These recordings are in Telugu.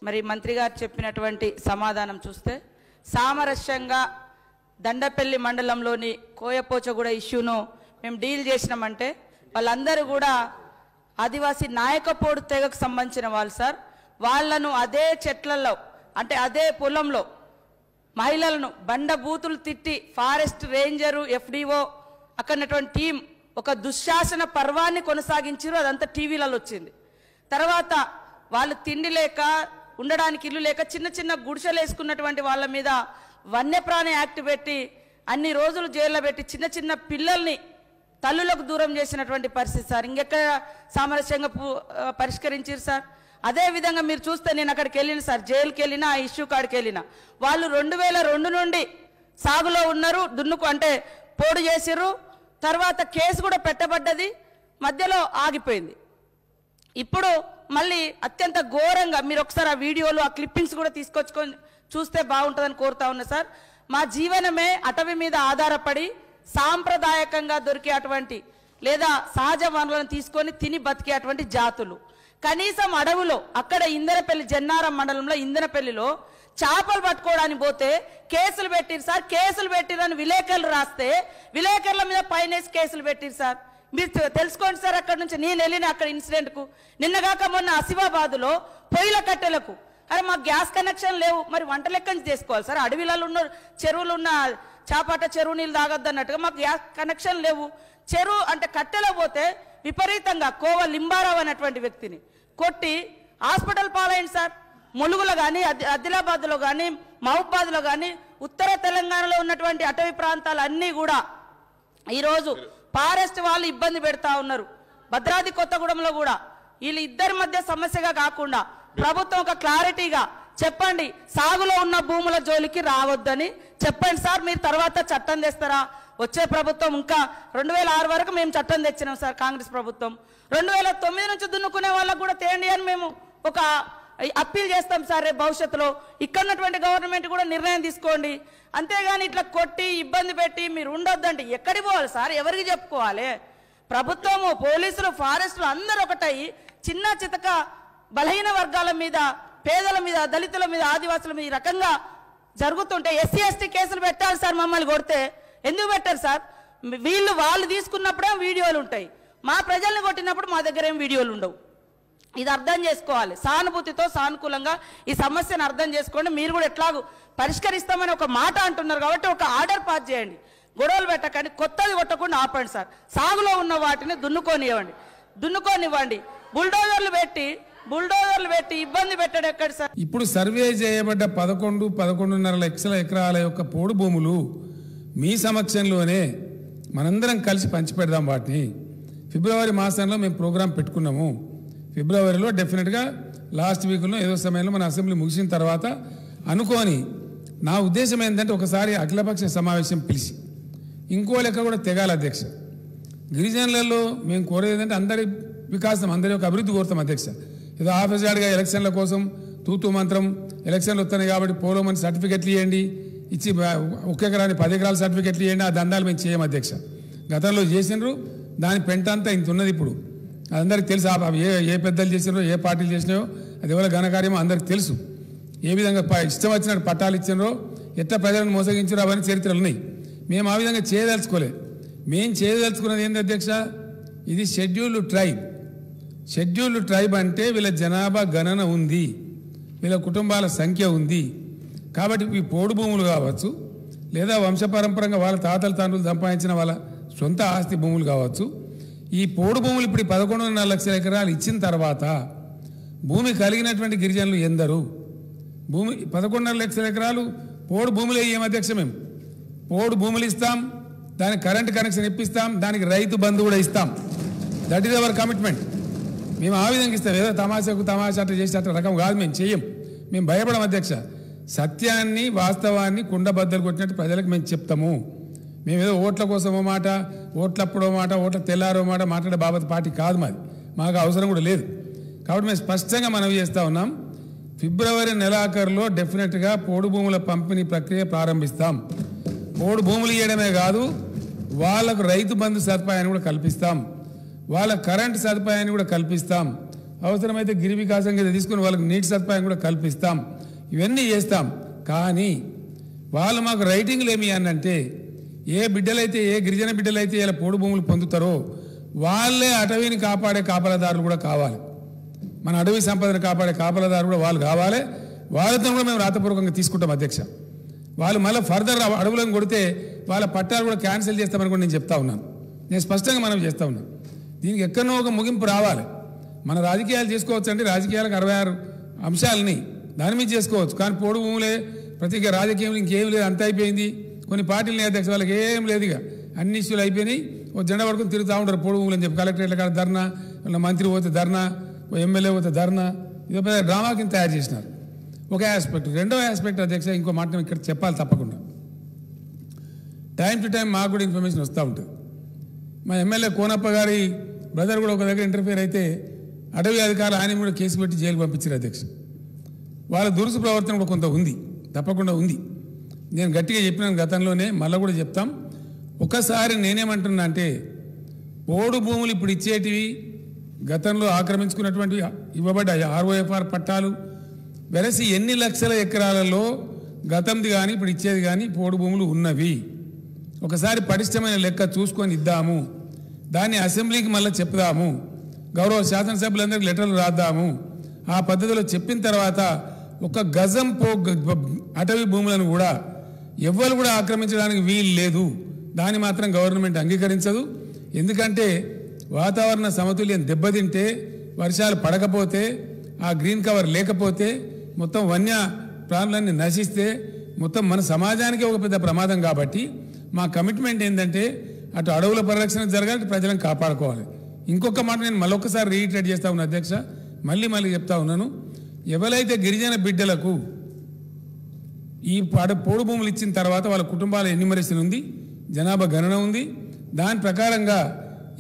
మరి మంత్రి గారు చెప్పినటువంటి సమాధానం చూస్తే సామరస్యంగా దండపల్లి మండలంలోని కోయపోచగూడ ఇష్యూను మేము డీల్ చేసినామంటే వాళ్ళందరూ కూడా ఆదివాసీ నాయకపోడు తెగకు సంబంధించిన వాళ్ళు సార్. వాళ్ళను అదే చెట్లలో అంటే అదే పొలంలో మహిళలను బండ బూతులు తిట్టి ఫారెస్ట్ రేంజరు ఎఫ్డిఓ అక్కడటువంటి టీం ఒక దుశ్శాసన పర్వాన్ని కొనసాగించారు. అదంతా టీవీలలో వచ్చింది. తర్వాత వాళ్ళు తిండి లేక ఉండడానికి ఇల్లు లేక చిన్న చిన్న గుడిసెలు వేసుకున్నటువంటి వాళ్ళ మీద వన్యప్రాణి యాక్ట్ పెట్టి అన్ని రోజులు జైల్లో పెట్టి చిన్న చిన్న పిల్లల్ని తల్లులకు దూరం చేసినటువంటి పరిస్థితి సార్. ఇంకెక్కడ సామరస్యంగా పరిష్కరించారు సార్. అదేవిధంగా మీరు చూస్తే నేను అక్కడికి వెళ్ళిన సార్, జైలుకి వెళ్ళినా ఆ ఇష్యూ కాడికి వెళ్ళిన వాళ్ళు 2002 నుండి సాగులో ఉన్నారు, దున్నుకు అంటే పోడు చేసిర్రు. తర్వాత కేసు కూడా పెట్టబడ్డది, మధ్యలో ఆగిపోయింది. ఇప్పుడు మళ్ళీ అత్యంత ఘోరంగా మీరు ఒకసారి ఆ వీడియోలు ఆ క్లిప్పింగ్స్ కూడా తీసుకొచ్చుకొని చూస్తే బాగుంటుందని కోరుతా ఉన్నా సార్. మా జీవనమే అటవీ మీద ఆధారపడి సాంప్రదాయకంగా దొరికే అటువంటి లేదా సహజ వనరులను తీసుకొని తిని బతికే అటువంటి జాతులు. కనీసం అడవులో అక్కడ ఇందనపల్లి జన్నారం మండలంలో ఇందనపల్లిలో చేపలు పట్టుకోవడానికి పోతే కేసులు పెట్టిరు సార్. కేసులు పెట్టిరని విలేకరులు రాస్తే విలేకరుల మీద పైనేసి కేసులు పెట్టిరు సార్. మీరు తెలుసుకోండి సార్. అక్కడ నుంచి నేను వెళ్ళిన అక్కడ ఇన్సిడెంట్కు నిన్నగాక మొన్న ఆసిఫాబాద్లో పొయ్యిల కట్టెలకు అరే మాకు గ్యాస్ కనెక్షన్ లేవు, మరి వంట లెక్కని చేసుకోవాలి సార్. అడవిలలో ఉన్న చెరువులు ఉన్న చాపాట చెరువు నీళ్ళు తాగొద్దు అన్నట్టుగా మాకు గ్యాస్ కనెక్షన్ లేవు. చెరువు అంటే కట్టెలో పోతే విపరీతంగా కోవ లింబారావు అనేటువంటి వ్యక్తిని కొట్టి హాస్పిటల్ పాలైంది సార్. ములుగులో కానీ ఆదిలాబాద్లో కానీ మహబూబాద్లో కానీ ఉత్తర తెలంగాణలో ఉన్నటువంటి అటవీ ప్రాంతాలన్నీ కూడా ఈరోజు ఫారెస్ట్ వాళ్ళు ఇబ్బంది పెడతా ఉన్నారు. భద్రాద్రి కొత్తగూడెంలో కూడా వీళ్ళు ఇద్దరి మధ్య సమస్యగా కాకుండా ప్రభుత్వం ఒక క్లారిటీగా చెప్పండి, సాగులో ఉన్న భూముల జోలికి రావద్దని చెప్పండి సార్. మీరు తర్వాత చట్టం తెస్తారా? వచ్చే ప్రభుత్వం ఇంకా 2006 వరకు మేము చట్టం తెచ్చినాం సార్. కాంగ్రెస్ ప్రభుత్వం 2009 నుంచి దున్నుకునే వాళ్ళకు కూడా తేండి అని మేము ఒక అప్పీల్ చేస్తాం సార్. రేపు భవిష్యత్తులో ఇక్కడ ఉన్నటువంటి గవర్నమెంట్ కూడా నిర్ణయం తీసుకోండి. అంతేగాని ఇట్లా కొట్టి ఇబ్బంది పెట్టి మీరు ఉండొద్దంటే ఎక్కడికి పోవాలి సార్? ఎవరికి చెప్పుకోవాలి? ప్రభుత్వము, పోలీసులు, ఫారెస్టులు అందరూ ఒకటయి చిన్న చితక బలహీన వర్గాల మీద, పేదల మీద, దళితుల మీద, ఆదివాసుల మీద ఈ రకంగా జరుగుతుంటే ఎస్సీ ఎస్టీ కేసులు పెట్టాలి సార్. మమ్మల్ని కొడితే ఎందుకు పెట్టారు సార్? వాళ్ళు తీసుకున్నప్పుడే వీడియోలు ఉంటాయి, మా ప్రజల్ని కొట్టినప్పుడు మా దగ్గర ఏం వీడియోలు ఉండవు. ఇది అర్థం చేసుకోవాలి. సానుభూతితో సానుకూలంగా ఈ సమస్యను అర్థం చేసుకోండి. మీరు కూడా ఎట్లాగూ పరిష్కరిస్తామని ఒక మాట అంటున్నారు కాబట్టి ఒక ఆర్డర్ పాస్ చేయండి. గొడవలు పెట్టకండి, కొత్తది కొట్టకుండా ఆపండి సార్. సాగులో ఉన్న వాటిని దున్నుకోనివ్వండి. బుల్డోజర్లు పెట్టి ఇబ్బంది పెట్టడం ఎక్కడ సార్? ఇప్పుడు సర్వే చేయబడ్డ 11.5 లక్షల ఎకరాల యొక్క పోడు భూములు మీ సమక్షంలోనే మనందరం కలిసి పంచిపెడదాం. వాటిని ఫిబ్రవరి మాసంలో మేము ప్రోగ్రాం పెట్టుకున్నాము. ఫిబ్రవరిలో డెఫినెట్గా లాస్ట్ వీక్లో ఏదో సమయంలో మన అసెంబ్లీ ముగిసిన తర్వాత అనుకోని నా ఉద్దేశం ఏంటంటే ఒకసారి అఖిలపక్ష సమావేశం పిలిచి ఇంకో లెక్క కూడా తెగాలి అధ్యక్ష. గిరిజనులలో మేము కోరేది ఏంటంటే అందరి వికాసం, అందరి యొక్క అభివృద్ధి కోరుతాం అధ్యక్ష. ఏదో ఆఫీసార్డ్గా ఎలక్షన్ల కోసం తూతూ మంత్రం ఎలక్షన్లు వస్తున్నాయి కాబట్టి పోలోమని సర్టిఫికెట్లు ఇవ్వండి, ఇచ్చి 1 ఎకరాన్ని 10 ఎకరాల సర్టిఫికెట్లు ఇవ్వండి, ఆ దందాలు మేము చేయం అధ్యక్ష. గతంలో చేసినారు, దాని పెంట అంతా ఇంత ఉన్నది. ఇప్పుడు అందరికి తెలుసు ఏ పెద్దలు చేసినారో, ఏ పార్టీలు చేసినాయో, అది ఎవరి ఘనకార్యమో అందరికి తెలుసు. ఏ విధంగా ఇష్టం వచ్చినట్టు పట్టాలు ఇచ్చినారో, ఎట్లా ప్రజలను మోసగించారో అవన్నీ చరిత్రలు ఉన్నాయి. మేము ఆ విధంగా చేయదలుచుకోలేదు. మేము చేయదలుచుకున్నది ఏంటి అధ్యక్ష? ఇది షెడ్యూల్డ్ ట్రైబ్. షెడ్యూల్డ్ ట్రైబ్ అంటే వీళ్ళ జనాభా గణన ఉంది, వీళ్ళ కుటుంబాల సంఖ్య ఉంది. కాబట్టి ఈ పోడు భూములు కావచ్చు, లేదా వంశపరంపరంగా వాళ్ళ తాతల తండ్రులు సంపాదించిన వాళ్ళ సొంత ఆస్తి భూములు కావచ్చు, ఈ పోడు భూములు ఇప్పుడు 11.5 లక్షల ఎకరాలు ఇచ్చిన తర్వాత భూమి కలిగినటువంటి గిరిజనులు ఎందరు? భూమి 11.5 లక్షల ఎకరాలు పోడు భూములు వేయం అధ్యక్ష. మేము పోడు భూములు ఇస్తాం, దానికి కరెంట్ కనెక్షన్ ఇప్పిస్తాం, దానికి రైతు బంధు కూడా ఇస్తాం. That is our commitment. మేము ఆ విధంగా ఇస్తాం. ఏదో తమాషా అట్లా చేసి అట్లా రకం కాదు, మేము చెయ్యం. మేము భయపడం అధ్యక్ష. సత్యాన్ని, వాస్తవాన్ని కుండబద్దలు కొట్టినట్టు ప్రజలకు మేము చెప్తాము. మేమేదో ఓట్ల కోసమో మాట, ఓట్లప్పుడో మాట, ఓట్ల తెల్లారో మాట మాట్లాడే బాబత్ పార్టీ కాదు మాది. మాకు అవసరం కూడా లేదు. కాబట్టి మేము స్పష్టంగా మనవి చేస్తూ ఉన్నాం. ఫిబ్రవరి నెలాఖరులో డెఫినెట్గా పోడు భూముల పంపిణీ ప్రక్రియ ప్రారంభిస్తాం. పోడు భూములు ఇవ్వడమే కాదు, వాళ్లకు రైతు బంధు సదుపాయాన్ని కూడా కల్పిస్తాం, వాళ్ళ కరెంటు సదుపాయాన్ని కూడా కల్పిస్తాం. అవసరమైతే గిరి వికాసం కింద తీసుకుని వాళ్ళకి నీటి సదుపాయం కూడా కల్పిస్తాం, ఇవన్నీ చేస్తాం. కానీ వాళ్ళు మాకు రైటింగ్లు ఏమి అంటే ఏ బిడ్డలైతే ఏ గిరిజన బిడ్డలైతే ఇలా పోడు భూములు పొందుతారో వాళ్ళే అటవీని కాపాడే కాపలాదారులు కూడా కావాలి. మన అడవి సంపదను కాపాడే కాపలాదారు కూడా వాళ్ళు కావాలి. వాళ్ళతో కూడా మేము రాతపూర్వకంగా తీసుకుంటాం అధ్యక్ష. వాళ్ళు మళ్ళీ ఫర్దర్ అడవులను కొడితే వాళ్ళ పట్టాలు కూడా క్యాన్సిల్ చేస్తామని కూడా నేను చెప్తా ఉన్నాను. నేను స్పష్టంగా మనం చేస్తూ ఉన్నాను. దీనికి ఎక్కడో ఒక ముగింపు రావాలి. మన రాజకీయాలు చేసుకోవచ్చు అంటే రాజకీయాలకు 66 అంశాలని దాని మీద చేసుకోవచ్చు. కానీ పోడు భూములే ప్రతి రాజకీయం ఇంకేం లేదు, అంత అయిపోయింది. కొన్ని పార్టీలు అధ్యక్ష వాళ్ళకి ఏం లేదు, ఇక అన్ని ఇష్యూలు అయిపోయినాయి. ఓ జెండా పడుకొని తిరుగుతూ ఉంటారు పోడు భూములు అని చెప్పి. కలెక్టరేట్ల కాడ ధర్నా, వాళ్ళ మంత్రి పోతే ధర్నా, ఓ ఎమ్మెల్యే పోతే ధర్నా, ఇదో పెద్ద డ్రామా కింద తయారు చేసినారు. ఒక ఆస్పెక్ట్. రెండో ఆస్పెక్ట్ అధ్యక్ష, ఇంకో మాట ఇక్కడ చెప్పాలి తప్పకుండా. టైం టు టైం మాకు కూడా ఇన్ఫర్మేషన్ వస్తూ ఉంటుంది. మా ఎమ్మెల్యే కోనప్ప గారి బ్రదర్ కూడా ఒక దగ్గర ఇంటర్ఫియర్ అయితే అటవీ అధికారులు ఆయన కూడా కేసు పెట్టి జైలు పంపించారు అధ్యక్ష. వాళ్ళ దురుసు ప్రవర్తన కూడా కొంత ఉంది, తప్పకుండా ఉంది. నేను గట్టిగా చెప్పినాను గతంలోనే, మళ్ళీ కూడా చెప్తాం. ఒకసారి నేనేమంటున్నా అంటే పోడు భూములు ఇప్పుడు ఇచ్చేటివి గతంలో ఆక్రమించుకున్నటువంటి ఇవ్వబడ్డాయి ROFR పట్టాలు వెరసి ఎన్ని లక్షల ఎకరాలలో గతంది కానీ ఇప్పుడు ఇచ్చేది కానీ పోడు భూములు ఉన్నవి. ఒకసారి పటిష్టమైన లెక్క చూసుకొని ఇద్దాము, దాన్ని అసెంబ్లీకి మళ్ళీ చెప్దాము, గౌరవ శాసనసభ్యులందరికీ లెటర్లు రాద్దాము. ఆ పద్ధతిలో చెప్పిన తర్వాత ఒక గజం అటవీ భూములను కూడా ఎవ్వరు కూడా ఆక్రమించడానికి వీలు లేదు. దాన్ని మాత్రం గవర్నమెంట్ అంగీకరించదు. ఎందుకంటే వాతావరణ సమతుల్యం దెబ్బతింటే, వర్షాలు పడకపోతే, ఆ గ్రీన్ కవర్ లేకపోతే, మొత్తం వన్య ప్రాణులన్నీ నశిస్తే మొత్తం మన సమాజానికి ఒక పెద్ద ప్రమాదం. కాబట్టి మా కమిట్మెంట్ ఏంటంటే అటు అడవుల పరిరక్షణ జరగాలి, ప్రజలను కాపాడుకోవాలి. ఇంకొక మాట నేను మళ్ళొకసారి రీఇటరేట్ చేస్తా ఉన్నాను అధ్యక్ష, మళ్ళీ చెప్తా ఉన్నాను. ఎవరైతే గిరిజన బిడ్డలకు ఈ పోడు భూములు ఇచ్చిన తర్వాత వాళ్ళ కుటుంబాల ఎన్యూమరేషన్ ఉంది, జనాభా గణన ఉంది. దాని ప్రకారంగా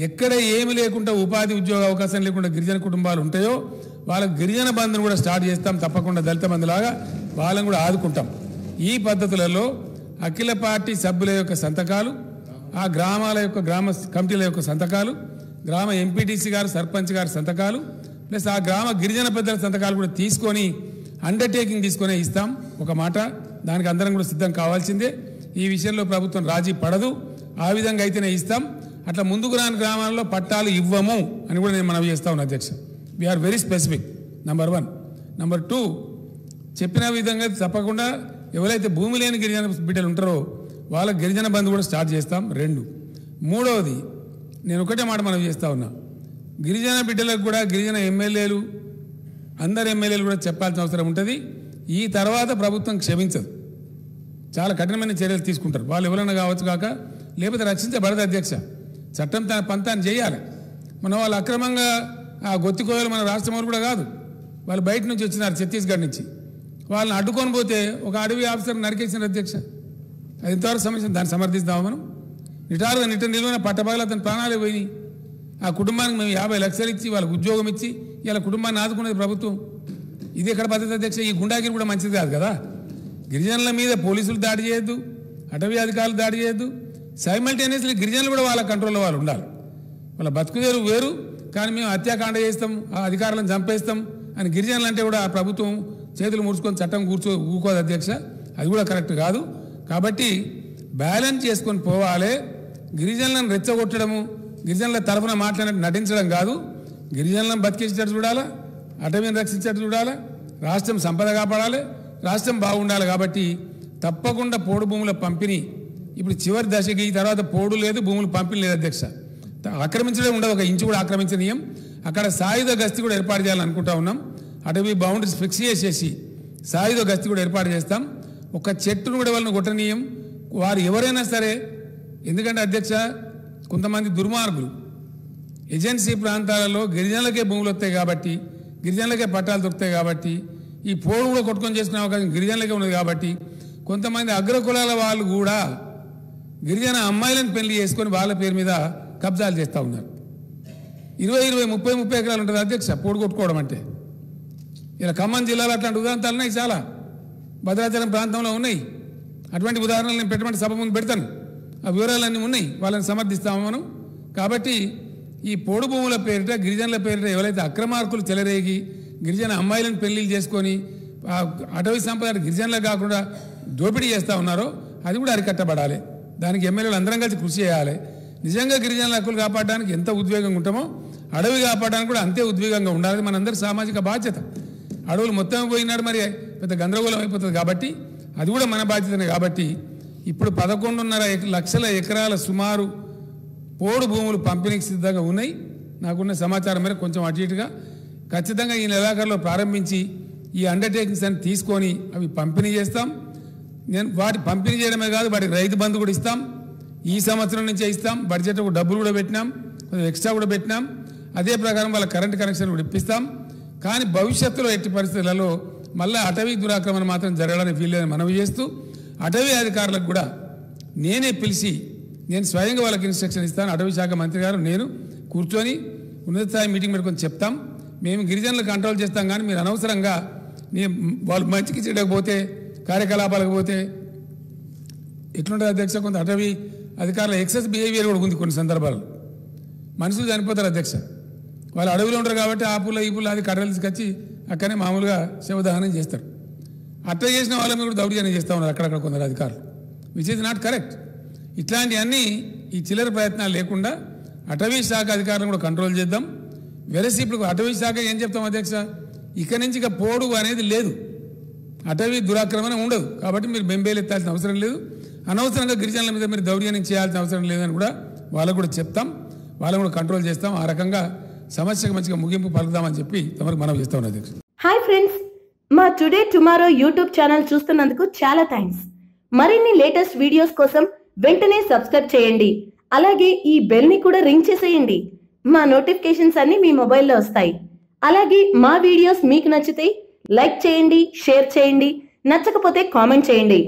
ఎక్కడ ఏమి లేకుండా ఉపాధి ఉద్యోగ అవకాశం లేకుండా గిరిజన కుటుంబాలు ఉంటాయో వాళ్ళకు గిరిజన బంధును కూడా స్టార్ట్ చేస్తాం. తప్పకుండా దళిత బంధులాగా వాళ్ళని కూడా ఆదుకుంటాం. ఈ పద్ధతులలో అఖిల పార్టీ సభ్యుల యొక్క సంతకాలు, ఆ గ్రామాల యొక్క గ్రామ కమిటీల యొక్క సంతకాలు, గ్రామ ఎంపీటీసీ గారు సర్పంచ్ గారి సంతకాలు, ప్లస్ ఆ గ్రామ గిరిజన పెద్దల సంతకాలు కూడా తీసుకొని అండర్టేకింగ్ తీసుకొని ఇస్తాం. ఒక మాట, దానికి అందరం కూడా సిద్ధం కావాల్సిందే. ఈ విషయంలో ప్రభుత్వం రాజీ పడదు. ఆ విధంగా అయితేనే ఇస్తాం. అట్లా ముందుకు రాని గ్రామాల్లో పట్టాలు ఇవ్వము అని కూడా నేను మనవి చేస్తా ఉన్నాను అధ్యక్ష. We are very specific, number 1. Number 2, చెప్పిన విధంగా తప్పకుండా ఎవరైతే భూమి లేని గిరిజన బిడ్డలు ఉంటారో వాళ్ళకి గిరిజన బంధు కూడా స్టార్ట్ చేస్తాం. 2. మూడవది, నేను ఒకటే మాట మనవి చేస్తా ఉన్నా, గిరిజన బిడ్డలకు కూడా గిరిజన ఎమ్మెల్యేలు, అందరు ఎమ్మెల్యేలు కూడా చెప్పాల్సిన అవసరం ఉంటుంది. ఈ తర్వాత ప్రభుత్వం క్షమించదు, చాలా కఠినమైన చర్యలు తీసుకుంటారు. వాళ్ళు ఎవరైనా కావచ్చు కాక, లేకపోతే రక్షించబడదు అధ్యక్ష. చట్టం తన పంతాన్ని చేయాలి. మన వాళ్ళు అక్రమంగా ఆ గొత్తికోయలు మన రాష్ట్రం వాళ్ళు కూడా కాదు, వాళ్ళు బయట నుంచి వచ్చినారు, ఛత్తీస్గఢ్ నుంచి. వాళ్ళని అడ్డుకొని పోతే ఒక అడవి ఆఫీసర్ నరికేసిన అధ్యక్ష. అది ఇంతవరకు సమస్య, దాన్ని సమర్థిస్తాము మనం. నిటారుగా నిలువైన పట్టబాగలు అతని ప్రాణాలే పోయినాయి. ఆ కుటుంబానికి మేము 50 లక్షలు ఇచ్చి వాళ్ళకి ఉద్యోగం ఇచ్చి ఇలా కుటుంబాన్ని ఆదుకునేది ప్రభుత్వం. ఇది ఎక్కడ పద్ధతి అధ్యక్ష? ఈ గుండాగిరి కూడా మంచిది కాదు కదా. గిరిజనుల మీద పోలీసులు దాడి చేయొద్దు, అటవీ అధికారులు దాడి చేయొద్దు. సైమల్టేనియస్లీ గిరిజనులు కూడా వాళ్ళ కంట్రోల్లో వాళ్ళు ఉండాలి. వాళ్ళ బతుకుదేరు వేరు, కానీ మేము హత్యాకాండ చేస్తాం, ఆ అధికారులను చంపేస్తాం అని గిరిజనులు అంటే కూడా ప్రభుత్వం చేతులు ముడుచుకొని చట్టం ఊకోదు అధ్యక్ష. అది కూడా కరెక్ట్ కాదు. కాబట్టి బ్యాలెన్స్ చేసుకొని పోవాలి. గిరిజనులను రెచ్చగొట్టడము, గిరిజనుల తరఫున మాట్లాడినట్టు నటించడం కాదు. గిరిజనులను బతికించేటట్టు చూడాలా, అటవీని రక్షించేటట్టు చూడాలా, రాష్ట్రం సంపద కాపాడాలి, రాష్ట్రం బాగుండాలి. కాబట్టి తప్పకుండా పోడు భూముల పంపిణీ ఇప్పుడు చివరి దశకి, తర్వాత పోడు లేదు, భూములు పంపిణీ లేదు అధ్యక్ష. ఆక్రమించడం ఉండదు, ఒక ఇంచు కూడా ఆక్రమించనీయం. అక్కడ సాయుధ గస్తీ కూడా ఏర్పాటు చేయాలని అనుకుంటా ఉన్నాం. అటవీ బౌండరీస్ ఫిక్స్ చేసేసి సాయుధ గస్తీ కూడా ఏర్పాటు చేస్తాం. ఒక చెట్టును కూడా వాళ్ళని కొట్టనీయం. వారు ఎవరైనా సరే, ఎందుకంటే అధ్యక్ష కొంతమంది దుర్మార్గులు ఏజెన్సీ ప్రాంతాలలో గిరిజనులకే భూములు వస్తాయి కాబట్టి, గిరిజనులకే పట్టాలు దొరుకుతాయి కాబట్టి, ఈ పోడు కూడా కొట్టుకొని చేసుకునే అవకాశం గిరిజనులకే ఉన్నది కాబట్టి, కొంతమంది అగ్రకులాల వాళ్ళు కూడా గిరిజన అమ్మాయిలను పెళ్లి చేసుకొని వాళ్ళ పేరు మీద కబ్జాలు చేస్తూ ఉన్నారు. 20, 30 ఎకరాలు ఉంటుంది అధ్యక్ష పోడు కొట్టుకోవడం అంటే. ఇలా ఖమ్మం జిల్లాలో అట్లాంటి ఉదాహరణలు ఉన్నాయి, చాలా భద్రాచలం ప్రాంతంలో ఉన్నాయి. అటువంటి ఉదాహరణలు నేను పెట్టమంటే సభ ముందు పెడతాను. ఆ వివరాలన్నీ ఉన్నాయి, వాళ్ళని సమర్థిస్తాము మనం. కాబట్టి ఈ పోడు భూముల పేరిట గిరిజనుల పేరిట ఎవరైతే అక్రమార్కులు చెలరేగి గిరిజన అమ్మాయిలను పెళ్లిళ్ళు చేసుకొని అటవీ సంపద గిరిజనులకు కాకుండా దోపిడీ చేస్తూ ఉన్నారో అది కూడా అరికట్టబడాలి. దానికి ఎమ్మెల్యేలు అందరం కలిసి కృషి చేయాలి. నిజంగా గిరిజనుల హక్కులు కాపాడడానికి ఎంత ఉద్వేగంగా ఉంటామో అడవి కాపాడడానికి కూడా అంతే ఉద్వేగంగా ఉండాలి. మనందరి సామాజిక బాధ్యత. అడవులు మొత్తం పోయినాడు మరి పెద్ద గందరగోళం అయిపోతుంది కాబట్టి అది కూడా మన బాధ్యతనే. కాబట్టి ఇప్పుడు 11.5 లక్షల ఎకరాల సుమారు పోడు భూములు పంపిణీకి సిద్ధంగా ఉన్నాయి. నాకున్న సమాచారం మేరకు కొంచెం అటు ఇటుగా ఖచ్చితంగా ఈ నెలాఖరులో ప్రారంభించి ఈ అండర్టేకింగ్స్ అని తీసుకొని అవి పంపిణీ చేస్తాం. నేను వాటి పంపిణీ చేయడమే కాదు, వాటికి రైతు బంధు కూడా ఇస్తాం. ఈ సంవత్సరం నుంచే ఇస్తాం. బడ్జెట్ డబ్బులు కూడా పెట్టినాం, ఎక్స్ట్రా కూడా పెట్టినాం. అదే ప్రకారం వాళ్ళ కరెంటు కనెక్షన్ కూడా ఇప్పిస్తాం. కానీ భవిష్యత్తులో ఎట్టి పరిస్థితులలో మళ్ళీ అటవీ దురాక్రమణ మాత్రం జరగడానికి వీల్లేదని మనవి చేస్తూ అటవీ అధికారులకు కూడా నేనే పిలిచి నేను స్వయంగా వాళ్ళకి ఇన్స్ట్రక్షన్ ఇస్తాను. అటవీ శాఖ మంత్రి గారు నేను కూర్చొని ఉన్నత స్థాయి మీటింగ్ పెట్టుకొని చెప్తాం. మేము గిరిజనులు కంట్రోల్ చేస్తాం, కానీ మీరు అనవసరంగా వాళ్ళు మంచికి చెడకపోతే కార్యకలాపాలకు పోతే ఎట్లుంటుంది అధ్యక్ష? కొంత అటవీ అధికారుల ఎక్సెస్ బిహేవియర్ కూడా ఉంది కొన్ని సందర్భాల్లో. మనుషులు చనిపోతారు అధ్యక్ష. వాళ్ళు అడవిలో ఉంటారు కాబట్టి ఆ పుల్ల ఈ పుల్ల అది కర్రలు తీసుకొచ్చి అక్కడనే మామూలుగా శవదహనం చేస్తారు. అట్లా చేసిన వాళ్ళ మీద కూడా దౌర్జన్యం చేస్తూ ఉన్నారు అక్కడక్కడ కొందరు అధికారులు, విచ్ ఈజ్ నాట్ కరెక్ట్. ఇట్లాంటివన్నీ ఈ చిల్లర ప్రయత్నాలు లేకుండా అటవీ శాఖ అధికారులను కూడా కంట్రోల్ చేద్దాం. వెరసి ఇప్పుడు అటవీ శాఖ ఏం చెప్తాం అధ్యక్ష, ఇక్కడి నుంచి ఇక పోడు అనేది లేదు, అటవీ దురాక్రమణ ఉండదు. కాబట్టి మీరు బెంబేలు ఎత్తాల్సిన అవసరం లేదు, అనవసరంగా గిరిజనుల మీద మీరు దౌర్జన్యం చేయాల్సిన అవసరం లేదని కూడా వాళ్ళకు కూడా చెప్తాం. వాళ్ళని కూడా కంట్రోల్ చేస్తాం. ఆ రకంగా సమస్యకు మంచిగా ముగింపు పలుకుదామని చెప్పి తమకు మనం చేస్తా ఉన్నాం అధ్యక్ష. హాయ్ ఫ్రెండ్స్, మా టుడే టుమారో యూట్యూబ్ ఛానల్ చూస్తున్నందుకు చాలా థ్యాంక్స్. మరిన్ని లేటెస్ట్ వీడియోస్ కోసం వెంటనే సబ్స్క్రైబ్ చేయండి. అలాగే ఈ బెల్ ని కూడా రింగ్ చేసేయండి. మా నోటిఫికేషన్స్ అన్ని మీ మొబైల్లో వస్తాయి. అలాగే మా వీడియోస్ మీకు నచ్చితే లైక్ చేయండి, షేర్ చేయండి, నచ్చకపోతే కామెంట్ చేయండి.